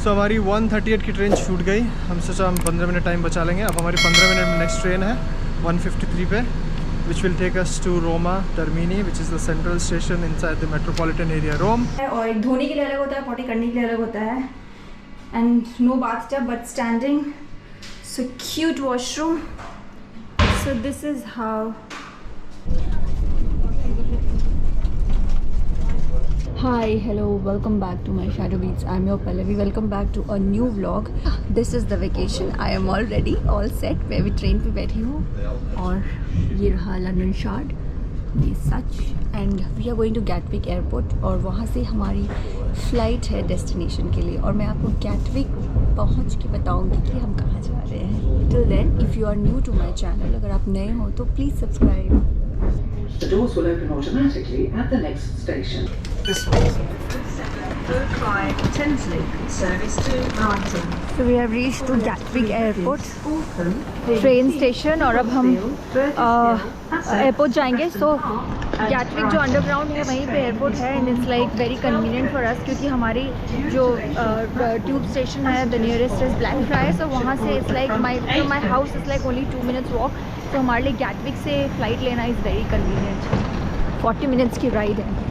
सो हमारी 1:38 की ट्रेन छूट गई। हम सोचा हम 15 मिनट टाइम बचा लेंगे। अब हमारी 15 मिनट में नेक्स्ट ट्रेन है 1:53 पे, which will take us to Roma Termini, which is the central station inside the metropolitan area Rome. और एक धोने के लिए अलग होता है, पॉटी करने के लिए अलग होता है। And no bathtub but standing. So cute washroom. So this is how. Hi, hello, welcome back to my Shadow Beats. I'm your Pallavi. Welcome back to a new vlog. This is the vacation. I am all ready, all set. मैं भी train पे बैठी हूँ और ये रहा London Shard, ये सच, and we are going to Gatwick airport और वहाँ से हमारी फ़्लाइट है डेस्टिनेशन के लिए। और मैं आपको गैटविक पहुँच के बताऊँगी कि हम कहाँ जा रहे हैं। Till then, if you are new to my channel, अगर आप नए हो तो please subscribe. The doors will open automatically at the next station. This way. So we have reached to Gatwick Airport, train station, और अब हम airport जाएंगे। सो Gatwick जो अंडरग्राउंड है वहीं पे एयरपोर्ट है, and it's like very convenient for us, क्योंकि हमारी जो ट्यूब स्टेशन है द नियरेस्ट इज ब्लैकफ्राइज, तो वहाँ से it's like my house is like only 2 minutes walk. तो हमारे लिए गैटविक से फ़्लाइट लेना इज़ वेरी कन्वीनियंट। 40 minutes की राइड है।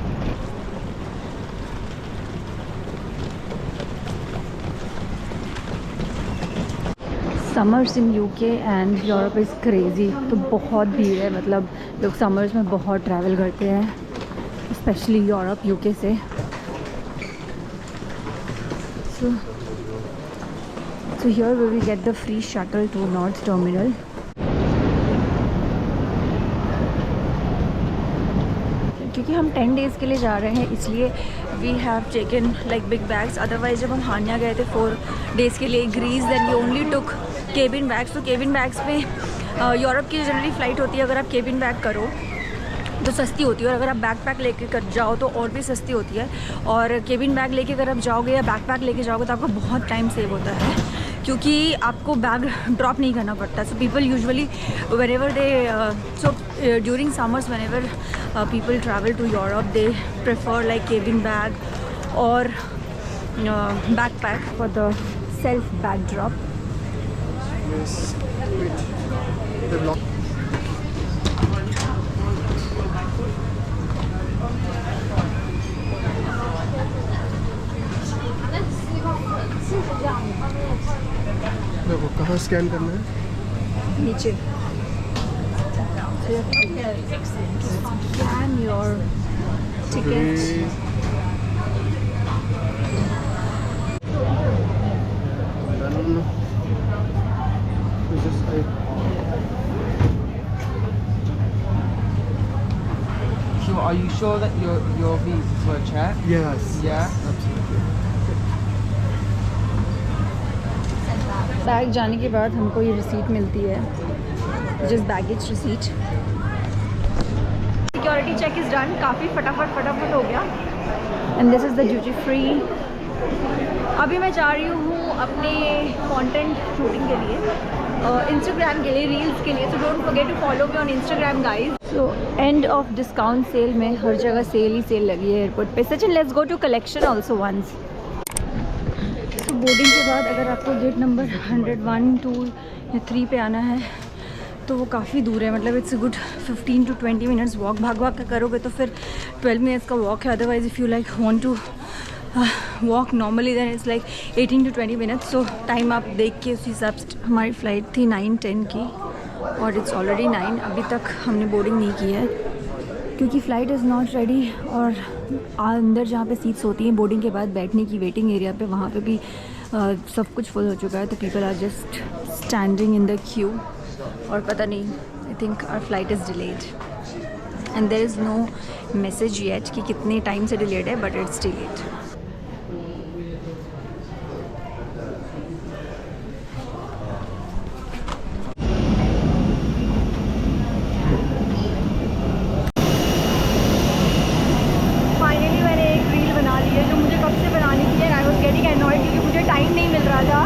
Summers in UK and Europe is crazy, तो बहुत भीड़ है। मतलब लोग समर्स में बहुत ट्रैवल करते हैं, स्पेशली यूरोप यूके से। So here we will get the free shuttle to north terminal. क्योंकि हम 10 days के लिए जा रहे हैं, इसलिए we have taken like big bags. Otherwise जब हम हानिया गए थे 4 days के लिए Greece, then we only took cabin bags. तो केबिन बैग्स में यूरोप की जनरली फ़्लाइट होती है, अगर आप केबिन बैग करो तो सस्ती होती है, और अगर आप बैकपैक लेके कर जाओ तो और भी सस्ती होती है। और केबिन बैग लेके अगर आप जाओगे या बैकपैक लेके जाओगे तो आपका बहुत टाइम सेव होता है, क्योंकि आपको बैग ड्रॉप नहीं करना पड़ता। So people usually whenever they during summers whenever people travel to Europe, they prefer like cabin bag or backpack for the self bag drop. Yes. Wait. The block. देखो कहाँ scan करना है? नीचे। Scan your ticket. So are you sure that your visas were checked? Yes. Yeah. Absolutely. Bag जाने के बाद हमको ये रिसीट मिलती है, just baggage receipt. Security check is done, काफ़ी फटाफट हो गया। And this is the duty free. अभी मैं जा रही हूँ अपने कंटेंट शूटिंग के लिए, इंस्टाग्राम के लिए, रील्स के लिए। So don't forget to follow me on Instagram guys. So end of discount sale में हर जगह सेल ही सेल लगी है एयरपोर्ट पे। Sachin, let's go to collection also once. तो बोर्डिंग के बाद अगर आपको गेट नंबर 101, 2 या 3 पे आना है तो वो काफ़ी दूर है। मतलब it's a good 15 to 20 minutes walk. भाग का करोगे तो फिर 12 minutes का वॉक है। Otherwise if you like want to walk normally then it's like 18 to 20 minutes। So time आप देख के उस हिसाब से। हमारी फ़्लाइट थी 9:10 की और इट्स ऑलरेडी 9। अभी तक हमने बोर्डिंग नहीं की है क्योंकि फ़्लाइट इज़ नॉट रेडी। और अंदर जहाँ पे सीट्स होती हैं बोर्डिंग के बाद बैठने की वेटिंग एरिया पे, वहाँ पे भी सब कुछ फुल हो चुका है। तो people are just standing in the queue. और पता नहीं, I think our flight is delayed and there is no message yet कि कितने टाइम से डिलेड है, बट इट्स डिलेड। फाइनली मैंने एक रील बना ली है जो मुझे कब से बनानी थी, and I was getting annoyed क्योंकि मुझे टाइम नहीं मिल रहा था।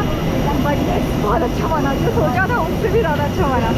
बट बहुत अच्छा बना, जो सोचा था उससे भी ज़्यादा अच्छा बना।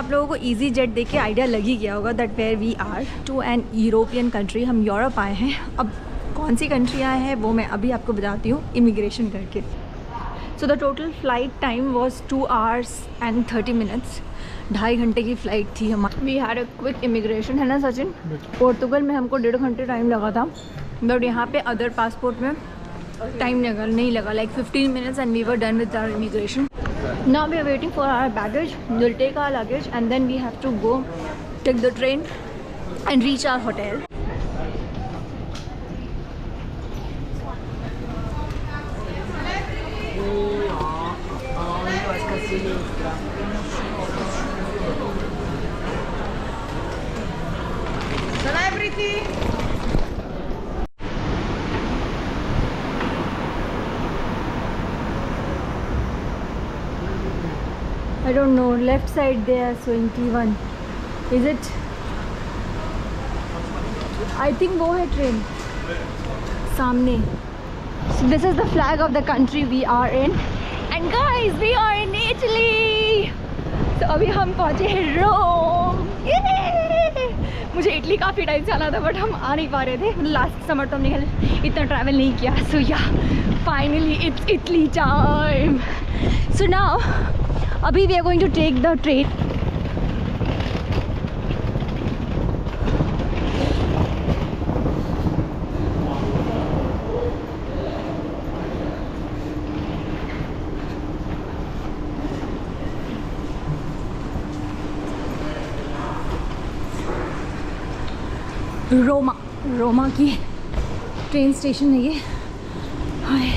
आप लोगों को ईजी जेट देख के आइडिया लग ही गया होगा that where we are to an European country. हम यूरोप आए हैं। अब कौन सी कंट्री आए हैं वो मैं अभी आपको बताती हूँ इमिग्रेशन करके। So the total flight time was 2 hours and 30 minutes। 2.5 घंटे की फ़्लाइट थी हमारी। We had a quick immigration, है ना सचिन? पोर्तुगल में हमको 1.5 घंटे टाइम लगा था, बट यहाँ पे अदर पासपोर्ट में टाइम नहीं लगा, like 15 minutes and we were done with our immigration. Now we are waiting for our baggage. We'll take our luggage and then we have to go take the train and reach our hotel. I don't know, left side they are showing T1. Is it? I think वो है train सामने. So this is the flag of the country we are in. And guys, we are in Italy. तो अभी हम पहुँचे हैं रोम. मुझे Italy काफ़ी टाइम से आना था बट हम आ नहीं पा रहे थे. लास्ट समर तो हमने इतना ट्रैवल नहीं किया. So yeah, finally it's Italy time. So now अभी we are going to take the train. Roma की ट्रेन स्टेशन है ये. हाय,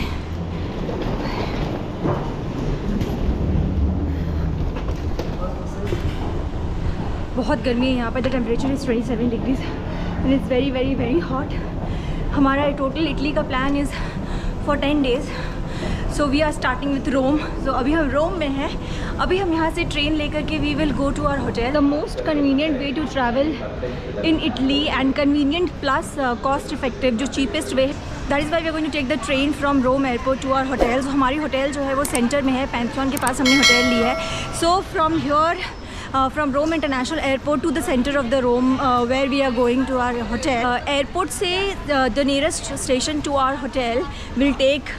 बहुत गर्मी है यहाँ पर. The temperature is 27 degrees and it's very very very hot. हमारा टोटल इटली का plan is for 10 days. So we are starting with Rome. So अभी हम रोम में हैं. अभी हम यहाँ से ट्रेन लेकर के we will go to our hotel. The most convenient way to travel in Italy and convenient plus cost effective, जो cheapest way. That is why we are going to take the train from Rome airport to our hotel. हमारी hotel जो है वो centre में है, Pantheon के पास हमने hotel ली है. So from ह्योर from Rome International Airport to the center of the Rome where we are going to our hotel. Airport से the nearest station to our hotel will take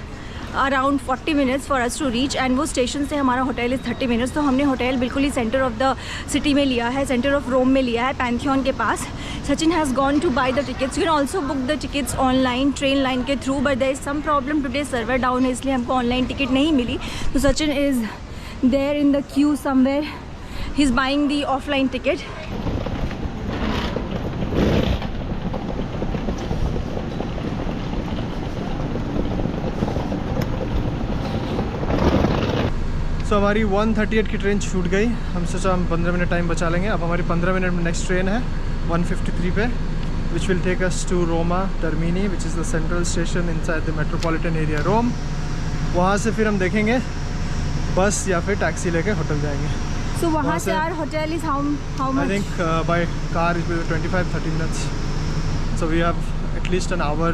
around 40 minutes for us to reach and वो station से हमारा hotel is 30 minutes. तो हमने hotel बिल्कुल ही centre of the city में लिया है, सेंटर ऑफ रोम में लिया है, पैंथियन के पास. Sachin has gone to buy the tickets. You can also book the tickets online Trainline के through, but there is some problem today, server down है इसलिए हमको ऑनलाइन टिकट नहीं मिली. तो Sachin is there in the queue somewhere. He's buying the offline ticket. So हमारी 1:38 की train छूट गई. हम सोचा हम 15 मिनट टाइम बचा लेंगे. अब हमारी 15 मिनट में नेक्स्ट ट्रेन है 1:53 पे, which will take us to Roma Termini, which is the central station inside the metropolitan area Rome. वहाँ से फिर हम देखेंगे बस या फिर टैक्सी लेके होटल जाएंगे. So वहाँ से our hotel is how much? I think by car it will be 25-30 minutes. So we have at least an hour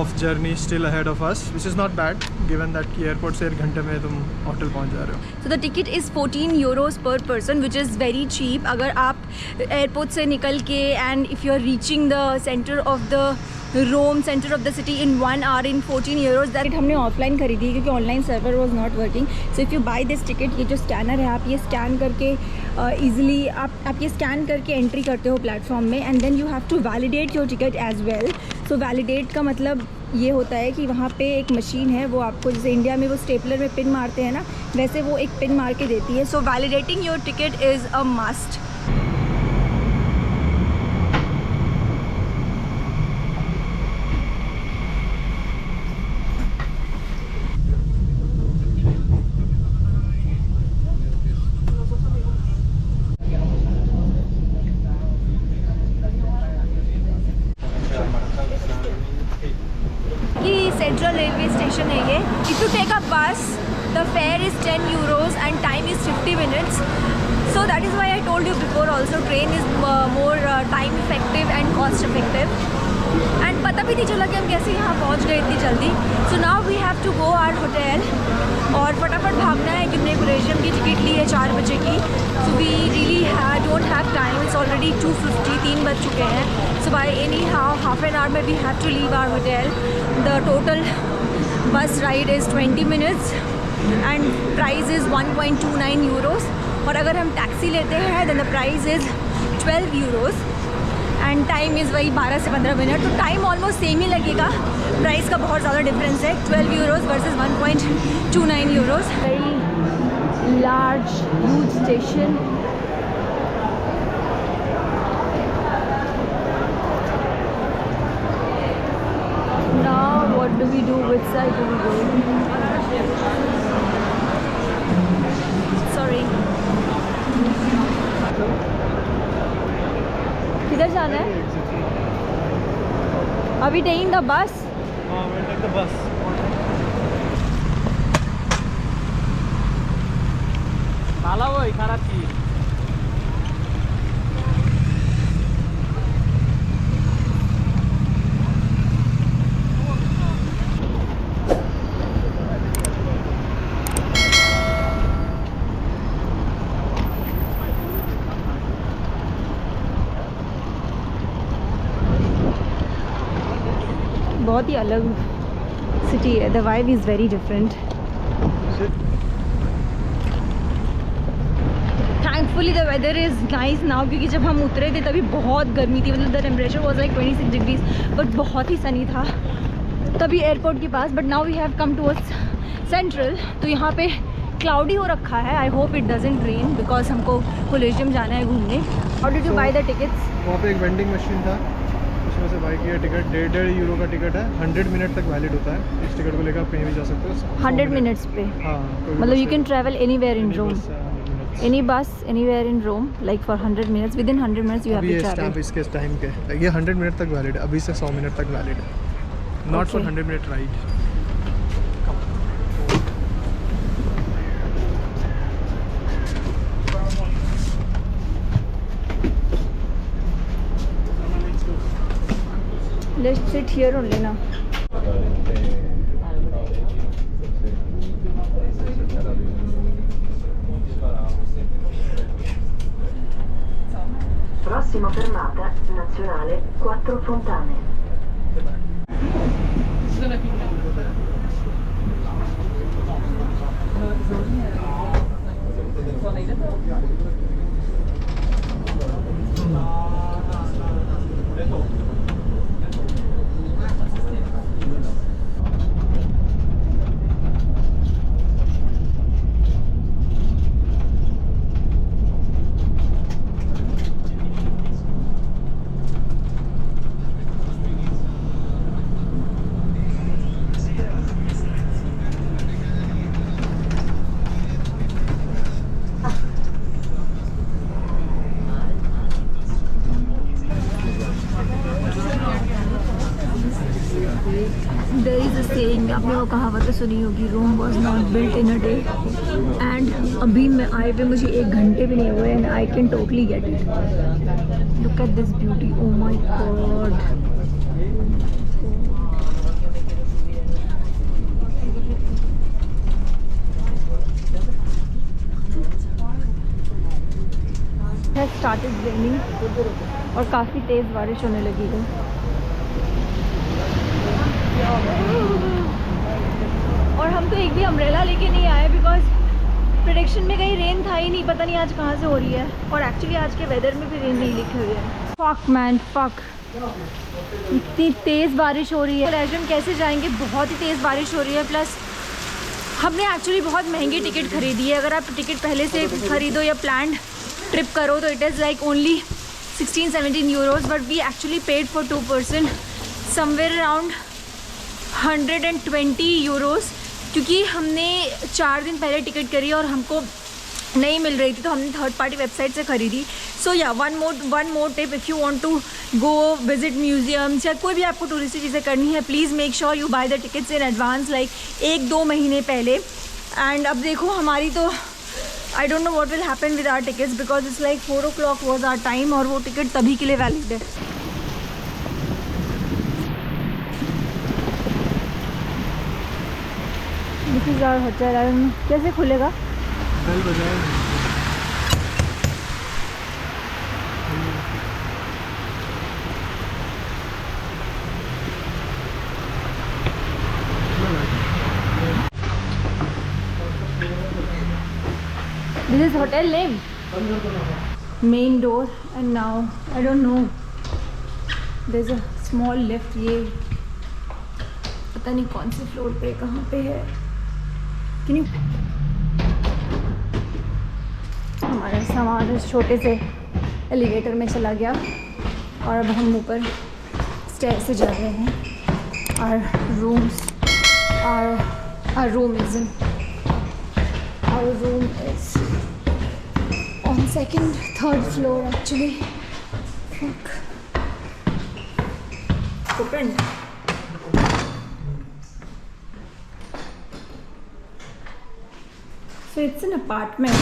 of journey still ahead of us, which is not bad given that कि airport से 1 घंटे में तुम hotel पहुँच जा रहे हो. So the ticket is 14 euros per person, which is very cheap. अगर आप एयरपोर्ट से निकल के and if you are reaching the center of the Rome centre of the city in 1 hour in 14 euros. That हमने offline खरीदी क्योंकि online server was not working. So if you buy this ticket, ये जो scanner है आप ये scan करके easily आप ये स्कैन करके एंट्री करते हो प्लेटफॉर्म में and then you have to validate your ticket as well. So validate का मतलब ये होता है कि वहाँ पे एक मशीन है, वो आपको जैसे इंडिया में वो स्टेपलर में पिन मारते हैं ना, वैसे वो एक पिन मार के देती है. So validating your ticket is a must. Central railway station है ये. If you take a bus the fare is 10 euros and time is 50 minutes. So that is why I told you before also, train is more time effective and cost effective. And पता भी नहीं चला कि हम कैसे यहाँ पहुँच गए इतनी जल्दी। So now we have to go our hotel और फटाफट भागना है क्योंकि हमने कुरेशियम की टिकट ली है 4 बजे की। So we really don't have time, it's already 2:50, 3 बज चुके हैं। So by any half an hour में we have to leave our hotel. The total bus ride is 20 minutes and price is 1.29 euros। और अगर हम टैक्सी लेते हैं then the price is 12 euros and time is वही 12 से 15 minute. तो time almost same ही लगेगा, प्राइस का बहुत ज़्यादा डिफरेंस है, 12 euros versus 1.29 euros। Very large huge station. Now what do we do? Which side do we go? Sorry. किधर जाना है? अभी taking the bus? हाँ, we'll take the bus. ভালো ওই খারাপ কি बहुत ही अलग सिटी है, the vibe is very different. Thankfully the weather is nice now, क्योंकि जब हम उतरे थे तभी बहुत गर्मी थी, मतलब the temperature was like 26 degrees, but बहुत ही सनी था तभी एयरपोर्ट के पास। But now we have come towards central, तो यहाँ पे क्लाउडी हो रखा है। I hope it doesn't rain because हमको कोलेजियम जाना है घूमने। How did you buy the tickets? वहाँ पे एक वेंडिंग मशीन था, उसमें से बाई किया टिकट। 1.5 यूरो का टिकट है, 100 मिनट तक वैलिड होता है। इस टिकट को लेकर आप कहीं भी जा सकते हो 100 मिनट्स पे। हाँ, मतलब you can travel anywhere in Rome, any bus anywhere in Rome like for 100 minutes, within 100 minutes you have to travel। Stamp इसके टाइम के ये 100 मिनट तक वैलिड है, अभी से 100 मिनट तक वैलिड है, not for 100 minute ride. Let's sit here only now। Prossima fermata, nazionale Quattro Fontane. There is a saying, आपने वो कहावत तो सुनी होगी, Rome was not built in a day. And अभी मैं आए हुए मुझे 1 घंटे भी नहीं हुए and I can totally get it. Look at this beauty, oh my God. has started raining और काफ़ी तेज़ बारिश होने लगी है। और हम तो एक भी अम्ब्रेला लेके नहीं आए बिकॉज प्रेडिक्शन में कहीं रेन था ही नहीं, पता नहीं आज कहाँ से हो रही है। और एक्चुअली आज के वेदर में भी रेन नहीं लिखे हुए है। फक मैन फक, इतनी तेज़ बारिश हो रही है। कोलेजियम कैसे जाएंगे, बहुत ही तेज़ बारिश हो रही है। प्लस हमने एक्चुअली बहुत महंगी टिकट खरीदी है। अगर आप टिकट पहले से खरीदो या प्लान ट्रिप करो तो it is like only 16-17 euros, but we actually paid for 2 person somewhere around 120 euros, क्योंकि हमने 4 दिन पहले टिकट करी और हमको नहीं मिल रही थी तो हमने थर्ड पार्टी वेबसाइट से ख़रीदी। सो या one more tip, if you want to go visit museums या कोई भी आपको टूरिस्टी चीज़ें करनी है, please make sure you buy the tickets in advance, like 1-2 महीने पहले। एंड अब देखो हमारी तो I don't know what will happen with our tickets because it's like 4 o'clock was our time और वो टिकट तभी के लिए वैलिड है। is our hotel. I don't know कैसे खुलेगा. बेल बजाएंगे. This is hotel name. Main door, and now I don't know. There's a small lift. ये पता नहीं कौन से फ्लोर पे कहाँ पे है. Can you? हमारा सामान इस छोटे से एलिवेटर में चला गया और अब हम ऊपर स्टेयर से जा रहे हैं. Our room is on third floor actually. Fuck. Open. So it's an apartment.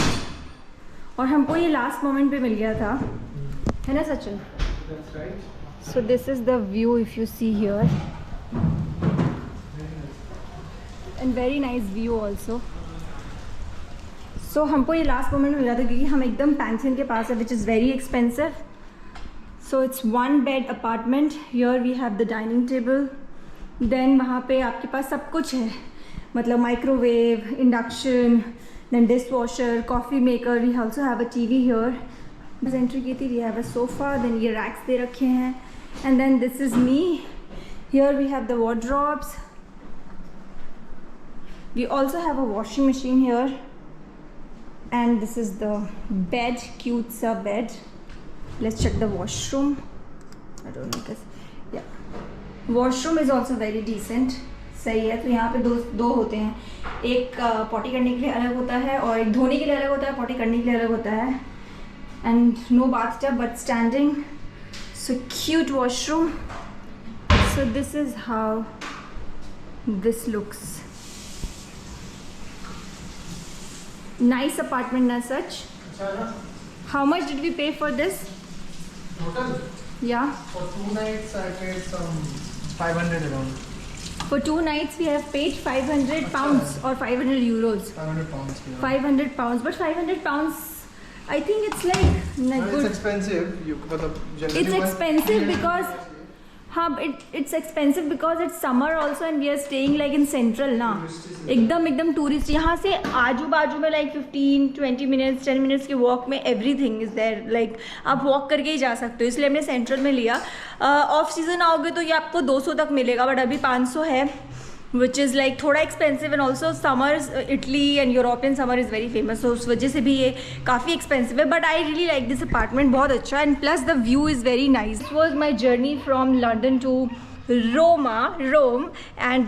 और हमको ये लास्ट मोमेंट पे मिल गया था, है ना Sachin? That's right. So this is the view if you see here. And very nice view also. So हमको ये लास्ट मोमेंट मिल रहा था क्योंकि हम एकदम पैंथन के पास है, which is very expensive. So it's one bed apartment. Here we have the dining table. Then वहाँ पे आपके पास सब कुछ है, मतलब microwave, induction, then dishwasher, coffee maker. We also have a TV here. बस एंट्री की थी. We have a sofa. Then ये racks दे रखे हैं. And then this is me. Here we have the wardrobes. We also have a washing machine here. And this is the bed, cute sa bed. Let's check the washroom. I don't know guys. Yeah, washroom is also very decent. सही है. तो यहाँ पे दो होते हैं, एक potty करने के लिए अलग होता है और एक धोने के लिए अलग होता है, पॉटी करने के लिए अलग होता है. And no bathtub but standing. So cute washroom. So this is how this looks. Nice apartment na such. How much did we pay for this? Total? Yeah. For 2 nights I paid some 500 around. For 2 nights we have paid 500 pounds or 500 euros. 500 pounds. Yeah. 500 pounds. But 500 pounds, I think it's like No, good. it's expensive. It's expensive because it's expensive because it's summer also and we are staying like in central ना, एकदम tourist. यहाँ से आजू बाजू में like 15-20 minutes 10 minutes के walk में everything is there. like आप walk करके ही जा सकते हो, इसलिए हमने central में लिया. ऑफ सीजन आओगे तो ये आपको 200 तक मिलेगा, बट अभी 500 है, which is like थोड़ा expensive. and also summers Italy and European summer is very famous, so उस वजह से भी ये काफ़ी expensive है. but I really like this apartment, बहुत अच्छा है, and plus the view is very nice. This was my journey from London to Rome, and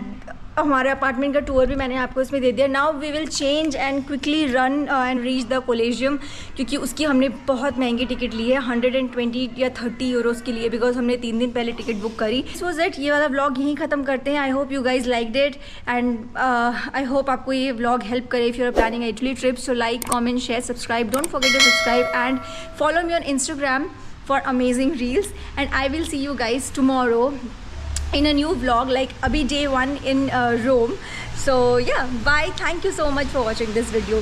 हमारे अपार्टमेंट का टूर भी मैंने आपको इसमें दे दिया. Now we will change and quickly run and reach the Colosseum, क्योंकि उसकी हमने बहुत महंगी टिकट ली है, 120 या 30 यूरोज़ के लिए, बिकॉज हमने 3 दिन पहले टिकट बुक करी. सो दैट ये वाला व्लॉग यहीं ख़त्म करते हैं. I hope you guys liked it, and I hope आपको ये व्लॉग हेल्प करे if you are planning Italy trip. So like, comment, share, subscribe. Don't forget to subscribe and follow me on Instagram for amazing reels, and I will see you guys tomorrow in a new vlog, like abhi day 1 in Rome. So yeah, bye. Thank you so much for watching this video.